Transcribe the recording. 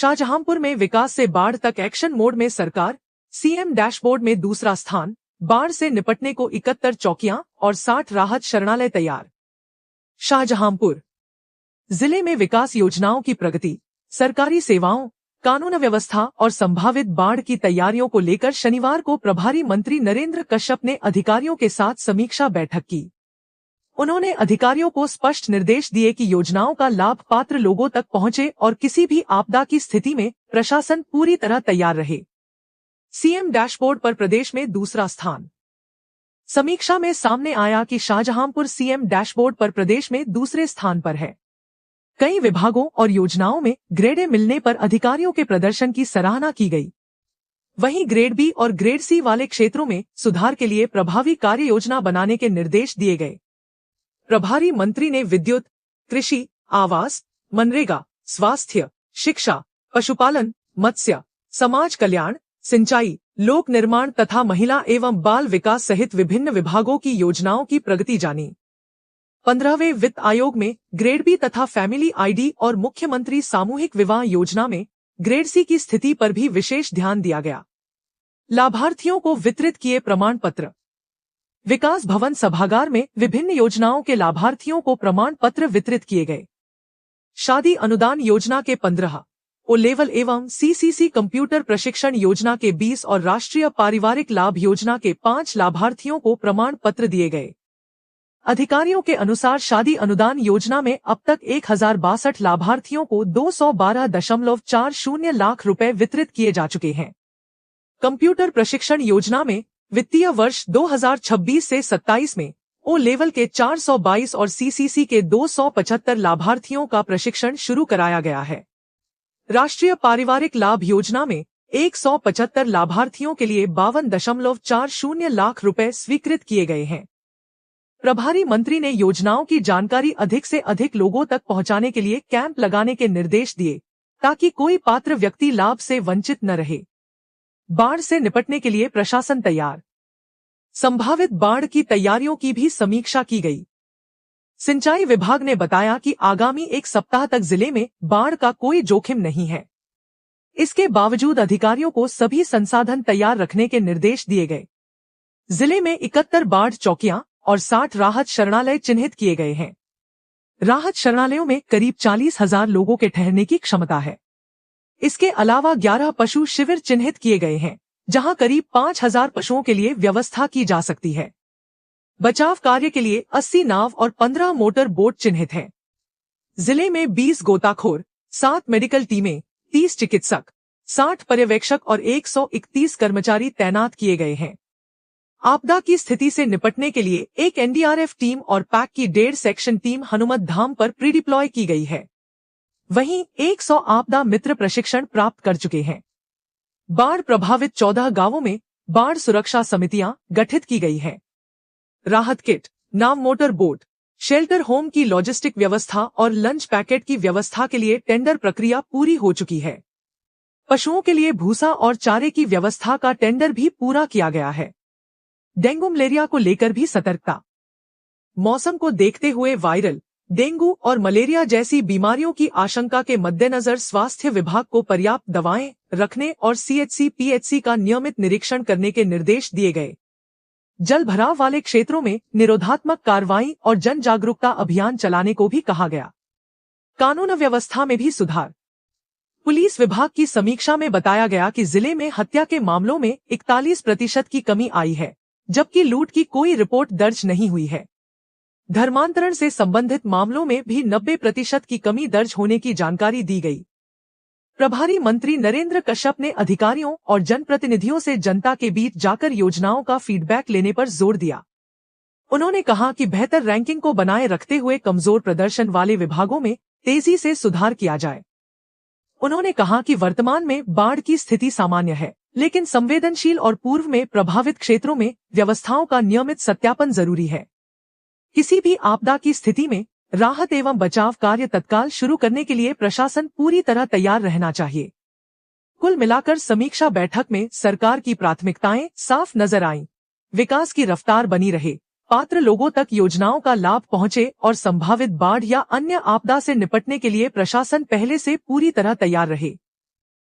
शाहजहांपुर में विकास से बाढ़ तक एक्शन मोड में सरकार, सीएम डैशबोर्ड में दूसरा स्थान। बाढ़ से निपटने को 71 चौकियां और 60 राहत शरणालय तैयार। शाहजहांपुर जिले में विकास योजनाओं की प्रगति, सरकारी सेवाओं, कानून व्यवस्था और संभावित बाढ़ की तैयारियों को लेकर शनिवार को प्रभारी मंत्री नरेंद्र कश्यप ने अधिकारियों के साथ समीक्षा बैठक की। उन्होंने अधिकारियों को स्पष्ट निर्देश दिए कि योजनाओं का लाभ पात्र लोगों तक पहुंचे और किसी भी आपदा की स्थिति में प्रशासन पूरी तरह तैयार रहे। सीएम डैशबोर्ड पर प्रदेश में दूसरा स्थान। समीक्षा में सामने आया कि शाहजहांपुर सीएम डैशबोर्ड पर प्रदेश में दूसरे स्थान पर है। कई विभागों और योजनाओं में ग्रेड ए मिलने पर अधिकारियों के प्रदर्शन की सराहना की गई। वहीं ग्रेड बी और ग्रेड सी वाले क्षेत्रों में सुधार के लिए प्रभावी कार्य योजना बनाने के निर्देश दिए गए। प्रभारी मंत्री ने विद्युत, कृषि, आवास, मनरेगा, स्वास्थ्य, शिक्षा, पशुपालन, मत्स्य, समाज कल्याण, सिंचाई, लोक निर्माण तथा महिला एवं बाल विकास सहित विभिन्न विभागों की योजनाओं की प्रगति जानी। 15वें वित्त आयोग में ग्रेड बी तथा फैमिली आईडी और मुख्यमंत्री सामूहिक विवाह योजना में ग्रेड सी की स्थिति पर भी विशेष ध्यान दिया गया। लाभार्थियों को वितरित किए प्रमाण पत्र। विकास भवन सभागार में विभिन्न योजनाओं के लाभार्थियों को प्रमाण पत्र वितरित किए गए। शादी अनुदान योजना के 15 ओ लेवल एवं सीसीसी कंप्यूटर प्रशिक्षण योजना के 20 और राष्ट्रीय पारिवारिक लाभ योजना के 5 लाभार्थियों को प्रमाण पत्र दिए गए। अधिकारियों के अनुसार शादी अनुदान योजना में अब तक 1062 लाभार्थियों को 212.40 लाख रुपए वितरित किए जा चुके हैं। कंप्यूटर प्रशिक्षण योजना में वित्तीय वर्ष 2026 से 27 में ओ लेवल के 422 और सीसीसी के 275 लाभार्थियों का प्रशिक्षण शुरू कराया गया है। राष्ट्रीय पारिवारिक लाभ योजना में 175 लाभार्थियों के लिए 52.40 लाख रुपए स्वीकृत किए गए हैं। प्रभारी मंत्री ने योजनाओं की जानकारी अधिक से अधिक लोगों तक पहुंचाने के लिए कैंप लगाने के निर्देश दिए ताकि कोई पात्र व्यक्ति लाभ से वंचित न रहे। बाढ़ से निपटने के लिए प्रशासन तैयार। संभावित बाढ़ की तैयारियों की भी समीक्षा की गई। सिंचाई विभाग ने बताया कि आगामी 1 सप्ताह तक जिले में बाढ़ का कोई जोखिम नहीं है। इसके बावजूद अधिकारियों को सभी संसाधन तैयार रखने के निर्देश दिए गए। जिले में 71 बाढ़ चौकियां और 60 राहत शरणालय चिन्हित किए गए हैं। राहत शरणालयों में करीब 40,000 लोगों के ठहरने की क्षमता है। इसके अलावा 11 पशु शिविर चिन्हित किए गए हैं, जहां करीब 5,000 पशुओं के लिए व्यवस्था की जा सकती है। बचाव कार्य के लिए 80 नाव और 15 मोटर बोट चिन्हित हैं। जिले में 20 गोताखोर, 7 मेडिकल टीमें, 30 चिकित्सक, 60 पर्यवेक्षक और 131 कर्मचारी तैनात किए गए हैं। आपदा की स्थिति से निपटने के लिए एक एनडीआरएफ टीम और पैक की 1.5 सेक्शन टीम हनुमत धाम पर प्रीडिप्लॉय की गई है। वहीं 100 आपदा मित्र प्रशिक्षण प्राप्त कर चुके हैं। बाढ़ प्रभावित 14 गांवों में बाढ़ सुरक्षा समितियां गठित की गई हैं। राहत किट, नाव, मोटर बोट, शेल्टर होम की लॉजिस्टिक व्यवस्था और लंच पैकेट की व्यवस्था के लिए टेंडर प्रक्रिया पूरी हो चुकी है। पशुओं के लिए भूसा और चारे की व्यवस्था का टेंडर भी पूरा किया गया है। डेंगू मलेरिया को लेकर भी सतर्कता। मौसम को देखते हुए वायरल डेंगू और मलेरिया जैसी बीमारियों की आशंका के मद्देनजर स्वास्थ्य विभाग को पर्याप्त दवाएं रखने और सीएचसी पीएचसी का नियमित निरीक्षण करने के निर्देश दिए गए। जल भराव वाले क्षेत्रों में निरोधात्मक कार्रवाई और जन जागरूकता अभियान चलाने को भी कहा गया। कानून व्यवस्था में भी सुधार। पुलिस विभाग की समीक्षा में बताया गया कि जिले में हत्या के मामलों में 41% की कमी आई है, जबकि लूट की कोई रिपोर्ट दर्ज नहीं हुई है। धर्मांतरण से संबंधित मामलों में भी 90% की कमी दर्ज होने की जानकारी दी गई। प्रभारी मंत्री नरेंद्र कश्यप ने अधिकारियों और जनप्रतिनिधियों से जनता के बीच जाकर योजनाओं का फीडबैक लेने पर जोर दिया। उन्होंने कहा कि बेहतर रैंकिंग को बनाए रखते हुए कमजोर प्रदर्शन वाले विभागों में तेजी से सुधार किया जाए। उन्होंने कहा कि वर्तमान में बाढ़ की स्थिति सामान्य है, लेकिन संवेदनशील और पूर्व में प्रभावित क्षेत्रों में व्यवस्थाओं का नियमित सत्यापन जरूरी है। किसी भी आपदा की स्थिति में राहत एवं बचाव कार्य तत्काल शुरू करने के लिए प्रशासन पूरी तरह तैयार रहना चाहिए। कुल मिलाकर समीक्षा बैठक में सरकार की प्राथमिकताएं साफ नजर आईं। विकास की रफ्तार बनी रहे, पात्र लोगों तक योजनाओं का लाभ पहुंचे और संभावित बाढ़ या अन्य आपदा से निपटने के लिए प्रशासन पहले से पूरी तरह तैयार रहे।